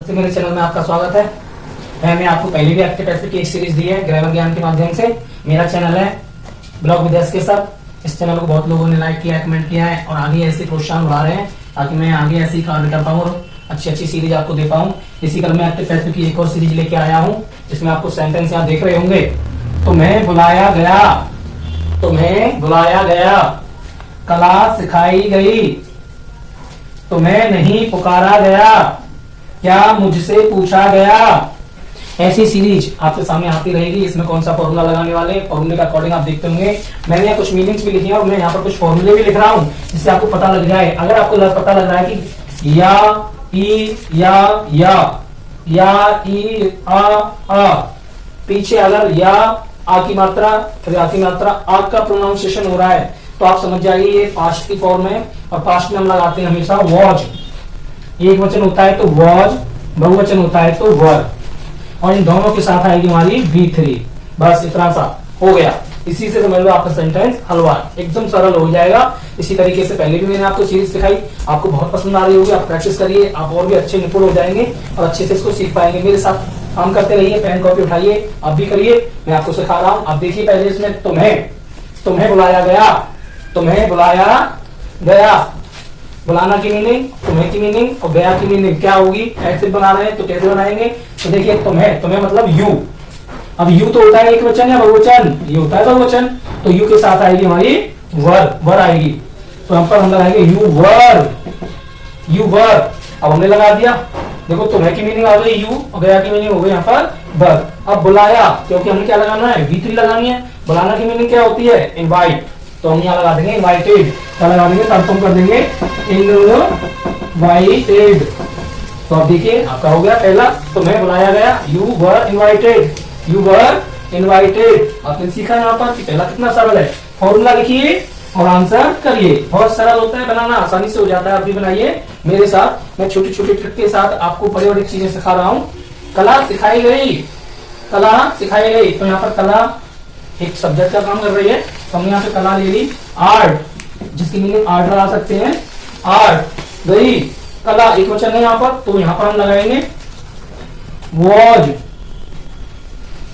से मेरे चैनल में आपका स्वागत है। मैंने आपको पहले भी एक्टिव पैसिव की एक सीरीज दी है ग्रामर ज्ञान के माध्यम से। मेरा चैनल है ब्लॉग विदेश के साथ। इस चैनल को बहुत लोगों ने लाइक किया है, कमेंट किया है और आगे ऐसे प्रोत्साहन बढ़ा रहे हैं ताकि मैं आगे ऐसी कार्य कर पाऊँ और अच्छी सीरीज आपको दे पाऊँ। इसी क्रम में एक्टिव पैसिव की एक और सीरीज लेके आया हूँ जिसमें आपको सेंटेंस यहाँ देख रहे होंगे। तुम्हें बुलाया गया, तुम्हें बुलाया गया, कला सिखाई गई, तुम्हें नहीं पुकारा गया, क्या मुझसे पूछा गया। ऐसी सीरीज आपके सामने आती रहेगी। इसमें कौन सा फॉर्मूला लगाने वाले, फॉर्मूले के अकॉर्डिंग आप देखते होंगे। मैंने यहाँ कुछ मीनिंग्स भी लिखी हैं और मैं यहाँ पर कुछ फॉर्मूले भी लिख रहा हूँ जिससे आपको पता लग जाए। अगर आपको पता लग रहा है कि या ई या ई आ, पीछे अगर या आ की मात्रा फिर आ की मात्रा आ का प्रोनाउंसिएशन हो रहा है तो आप समझ जाइए ये पास्ट की फॉर्म है। और पास्ट में हम लगाते हैं हमेशा वॉज। एक वचन होता है तो वॉज, बहुवचन होता है तो वर, और इन दोनों के साथ आएगी हमारी V3। बस इतना सा हो गया। इसी से समझ लो आपका सेंटेंस हलवा एकदम सरल हो जाएगा। इसी तरीके से पहले भी मैंने आपको सीरीज दिखाई, आपको बहुत पसंद आ रही होगी। आप प्रैक्टिस करिए, आप और भी अच्छे निपुण हो जाएंगे और अच्छे से इसको सीख पाएंगे। मेरे साथ काम करते रहिए, पेन कॉपी उठाइए, आप भी करिए, मैं आपको सिखा रहा हूँ। आप देखिए पहले इसमें तुम्हें बुलाया गया, तुम्हें बुलाया गया, बुलाना की मीनिंग, तुम्हें की मीनिंग और गया की मीनिंग क्या होगी। ऐसे बना रहे हैं तो कैसे बनाएंगे। तो देखिए तुम्हें मतलब यू। अब यू तो होता है एक वचन या बहुवचन, ये होता है बहुवचन, तो यू के साथ आएगी हमारी वर आएगी। तो हम पर हम लगाएंगे यू वर। अब हमने लगा दिया, देखो तुम्हें की मीनिंग आ गई यू और गया की मीनिंग हो गई यहाँ पर वर। अब बुलाया, क्योंकि हमने क्या लगाना है, V3 लगानी है। बुलाना की मीनिंग क्या होती है, इनवाइट, तो हम यहाँ लगा देंगे इनवाइटेड। क्या लगा देंगे, ट्रांसफॉर्म कर देंगे इनवाइटेड। तो अब देखिए आपका हो गया पहला, तुम्हें बुलाया गया, you were invited, you were invited. आपने सीखा यहाँ पर कि पहला कितना सरल है। फॉर्मूला लिखिए और आंसर करिए। बहुत सरल होता है बनाना, आसानी से हो जाता है। आप भी बनाइए मेरे साथ। मैं छोटी छोटी ट्रिक के साथ आपको बड़ी बड़ी चीजें सिखा रहा हूँ। कला सिखाई गई, कला सिखाई गई, तो यहाँ पर कला एक सब्जेक्ट का काम कर रही है। तो हमने यहाँ पे कला ले ली आर्ट, जिसकी मीनिंग आर्ट लगा सकते हैं। आर्ट गई, कला एक वचन है यहाँ पर, तो यहाँ पर हम लगाएंगे वॉज।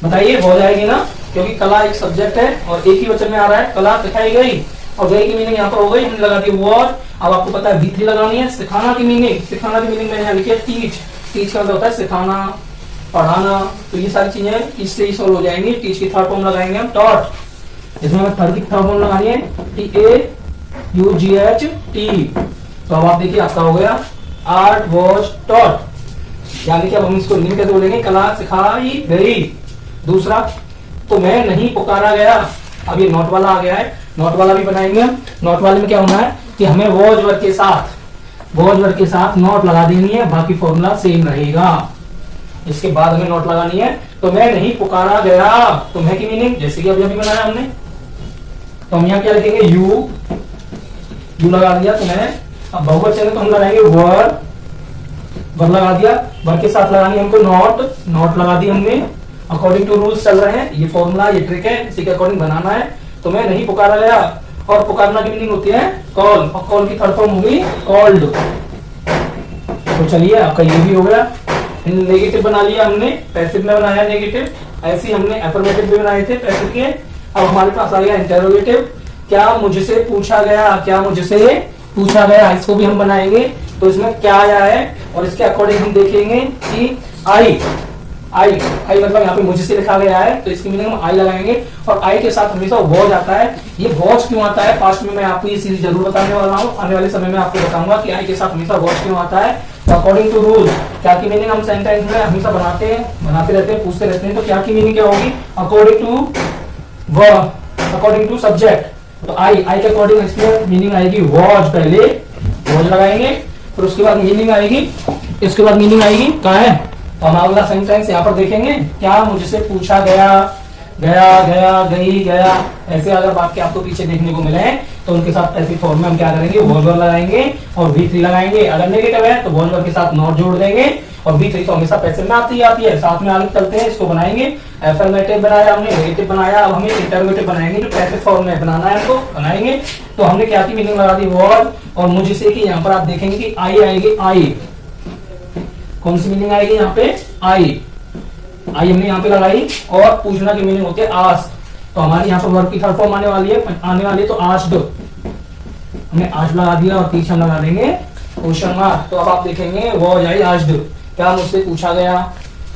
बताइए वॉज आएगी ना, क्योंकि कला एक सब्जेक्ट है और एक ही वचन में आ रहा है। कला सिखाई गई और गई की मीनिंग यहाँ पर हो गई, हमने लगा दी वॉज। अब आपको पता है V3 लगानी है। सिखाना की मीनिंग मैंने यहाँ लिखी है टीच का मतलब होता है सिखाना, पढ़ाना। तो ये सारी चीजें इससे ही सॉल्व हो जाएंगी। टीच की थर्ड फॉर्म लगाएंगे हम टॉट। इसमें हमें थर्ड की थर्ड फॉर्म लगानी है TAUGHT। तो अब आप देखिए आपका हो गया आर्ट वॉज टॉट। यानी कि अब हम इसको हिंदी में कैसे बोलेंगे, कला सिखाई गई। दूसरा, तुम्हें नहीं पुकारा गया। अब ये नोट वाला आ गया है, नोट वाला भी बनाएंगे हम। नोट वाले में क्या होना है कि हमें वॉज वर्ड के साथ नोट लगा देनी है, बाकी फॉर्मूला सेम रहेगा। इसके बाद हमें नोट लगानी है। तुम्हें नहीं पुकारा गया, तुम्हें की मीनिंग जैसे कि अभी बनाया हमने, तो हम यहाँ क्या लिखेंगे यू लगा दिया तुम्हें। अब बहुवचन है तो हम लगाएंगे वर लगा दिया। वर के साथ लगानी हमको नोट लगा दी हमने। अकॉर्डिंग टू रूल्स चल रहे हैं, ये फॉर्मूला ये ट्रिक है, इसी के अकॉर्डिंग बनाना है। तुम्हें नहीं पुकारा गया, और पुकारना की मीनिंग होती है कॉल, और कॉल की थर्ड फॉर्म होगी कॉल्ड। तो चलिए आपका ये भी हो गया। नेगेटिव बना लिया हमने, पैसिव में बनाया नेगेटिव। ऐसे हमने अफर्मेटिव भी बनाए थे पैसिव के। अब हमारे पास आ गया इंटरोगेटिव। क्या मुझसे पूछा गया, क्या मुझसे पूछा गया, इसको भी हम बनाएंगे। तो इसमें क्या आया है और इसके अकॉर्डिंग हम देखेंगे कि आई मतलब यहाँ पे मुझसे लिखा गया है, तो इसकी मीनिंग हम आई लगाएंगे। और आई के साथ हमेशा वॉज आता है। ये वॉज क्यों आता है, पास्ट में मैं आपको ये सीरीज जरूर बताने वाला हूँ। आने वाले समय में आपको बताऊंगा कि आई के साथ हमेशा वॉज क्यों आता है। तो अकॉर्डिंग टू रूल क्या की मीनिंग हम सेंटेंस में हमेशा बनाते रहते हैं, पूछते रहते हैं। तो क्या की मीनिंग क्या होगी, अकॉर्डिंग टू सब्जेक्ट। तो आई के अकॉर्डिंग इसमें मीनिंग आएगी वॉज। पहले वॉज लगाएंगे, फिर उसके बाद मीनिंग आएगी। इसके बाद मीनिंग आएगी कहाँ है, तो हम अगला सेंटेंस यहाँ पर देखेंगे। क्या मुझसे पूछा गया, गया, गई, गया, ऐसे अगर वाक्य आपको पीछे देखने को मिले तो उनके साथ ऐसी फॉर्म में हम क्या करेंगे, वॉज वर्ड लगाएंगे और V3 लगाएंगे। अगर नेगेटिव है तो वॉज वर्ड के साथ नॉट जोड़ देंगे और V3 तो हमेशा पैसिव में आती है। साथ में आगे चलते हैं, इसको बनाएंगे। अफर्मेटिव बनाया हमने, नेगेटिव बनाया, अब हमें इंटरोगेटिव बनाएंगे जो पैसिव फॉर्म में बनाना है हमको बनाएंगे। तो हमने क्या की मीनिंग लगा दी वॉज, और मुझसे की यहाँ पर आप देखेंगे कि आई आएगी। आई कौन सी मीनिंग आएगी यहाँ पे? आई हमने यहाँ पे लगाई और पूछना की मीनिंग होती है आस्क। तो हमारी यहाँ पर वर्ब की थर्ड फॉर्म आने वाली है तो आस्क्ड, हमने आस्क्ड लगा दिया और पीछे हम लगा देंगे क्वेश्चन मार्क। तो अब आप देखेंगे वाज आई आस्क्ड, क्या मुझसे पूछा गया।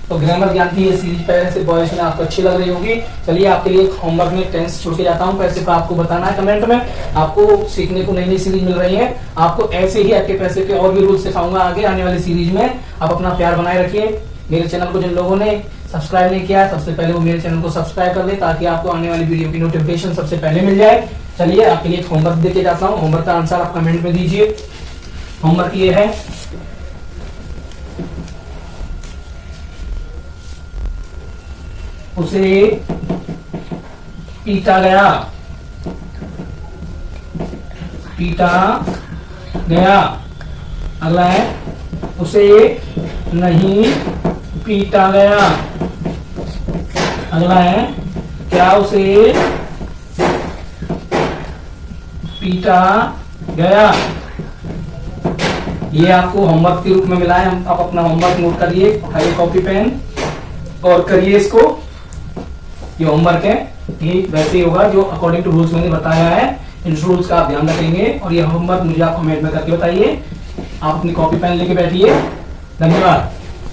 तो ग्रामर ज्ञान की ये सीरीज पहले से बॉयज में आपको अच्छी लग रही होगी। चलिए आपके लिए होमवर्क में टेंस छोड़ के जाता हूँ, पैसे का आपको बताना है कमेंट में। आपको सीखने को नई नई सीरीज मिल रही है, आपको ऐसे ही आपके पैसे के और भी रूल सिखाऊंगा आगे आने वाली सीरीज में। आप अपना प्यार बनाए रखिए। मेरे चैनल को जिन लोगों ने सब्सक्राइब नहीं किया है, सबसे पहले वो मेरे चैनल को सब्सक्राइब कर ले, ताकि आपको आने वाली वीडियो की नोटिफिकेशन सबसे पहले मिल जाए। चलिए आपके लिए होमवर्क देके जाता हूँ। होमवर्क का आंसर आप कमेंट में दीजिए। होमवर्क ये है, उसे पीटा गया, पीटा गया। अगला है, उसे नहीं पीटा गया। अगला है, क्या उसे पीटा गया। ये आपको होमवर्क के रूप में मिला है। आप अपना होमवर्क नोट करिए, उठाइए कॉपी पेन और करिए इसको। ये होमवर्क है, ये वैसे ही होगा जो अकॉर्डिंग टू रूल्स मैंने बताया है। इन रूल्स का आप ध्यान रखेंगे और ये होमवर्क मुझे आप कमेंट में करके बताइए। आप अपनी कॉपी पेन लेके बैठिए। धन्यवाद।